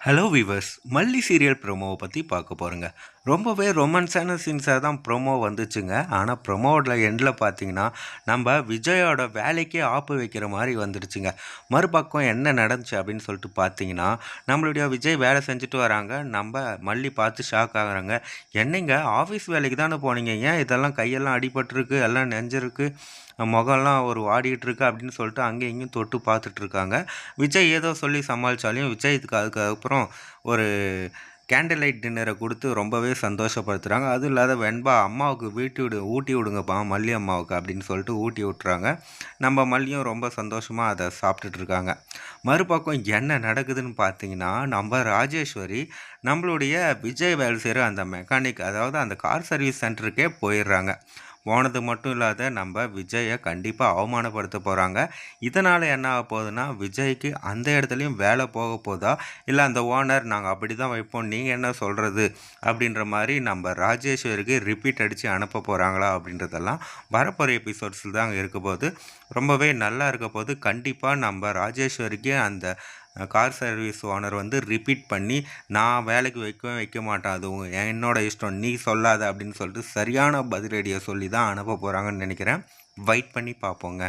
Hello viewers, மல்லி serial ப்ரோமோவை பற்றி பார்க்க போகிறோங்க. ரொம்பவே ரொமான்ஸான சீன்ஸாக தான் ப்ரோமோ வந்துச்சுங்க. ஆனால் ப்ரோமோவோட எண்டில் பார்த்தீங்கன்னா நம்ம விஜயோட வேலைக்கே ஆப்பு வைக்கிற மாதிரி வந்துடுச்சுங்க. மறுபக்கம் என்ன நடந்துச்சு அப்படின்னு சொல்லிட்டு பார்த்தீங்கன்னா, நம்மளுடைய விஜய் வேலை செஞ்சுட்டு வராங்க. நம்ம மல்லி பார்த்து ஷாக் ஆகுறாங்க. என்னங்க ஆஃபீஸ் வேலைக்கு தானே போனீங்க, ஏன் இதெல்லாம் கையெல்லாம் அடிபட்டிருக்கு, எல்லாம் நெஞ்சிருக்கு, முகம்லாம் ஒரு வாடிக்கிட்டு இருக்கு அப்படின்னு சொல்லிட்டு அங்கேயும் இங்கேயும் தொட்டு பார்த்துட்ருக்காங்க. விஜய் ஏதோ சொல்லி சமாளித்தாலையும் விஜய்க்கு அதுக்கப்புறம் ஒரு கேண்டில் லைட் டின்னரை கொடுத்து ரொம்பவே சந்தோஷப்படுத்துகிறாங்க. அதுவும் இல்லாத வெண்பா அம்மாவுக்கு ஊட்டி விடுங்கப்பா மல்லி அம்மாவுக்கு அப்படின்னு சொல்லிட்டு ஊட்டி விட்டுறாங்க. நம்ம மல்லியும் ரொம்ப சந்தோஷமாக அதை சாப்பிட்டுட்ருக்காங்க. மறுபக்கம் என்ன நடக்குதுன்னு பார்த்தீங்கன்னா, நம்ம ராஜேஸ்வரி நம்மளுடைய விஜய் வேலை செய்கிற அந்த மெக்கானிக், அதாவது அந்த கார் சர்வீஸ் சென்டருக்கே போயிடுறாங்க. போனது மட்டும் இல்லாத நம்ம விஜயை கண்டிப்பாக அவமானப்படுத்த போகிறாங்க. இதனால் என்ன ஆக போகுதுன்னா, விஜய்க்கு அந்த இடத்துலையும் வேலை போக போதா, இல்லை அந்த ஓனர் நாங்கள் அப்படி தான் வைப்போம், நீங்கள் என்ன சொல்கிறது அப்படின்ற மாதிரி நம்ம ராஜேஸ்வருக்கு ரிப்பீட் அடித்து அனுப்ப போகிறாங்களா அப்படின்றதெல்லாம் வரப்போகிற எபிசோட்ஸில் தான் இருக்க போது. ரொம்பவே நல்லா இருக்க போது. கண்டிப்பாக நம்ம ராஜேஸ்வரிக்கு அந்த கார் சர்வீஸ் ஓனர் ரிப்பீட் பண்ணி, நான் வேலைக்கு வைக்க மாட்டேன், அது என்னோட இஷ்டம், நீ சொல்லாத அப்படின்னு சொல்லிட்டு சரியான பதிலடியை சொல்லி தான் அனுப்ப போகிறாங்கன்னு நினைக்கிறேன். வெயிட் பண்ணி பார்ப்போங்க.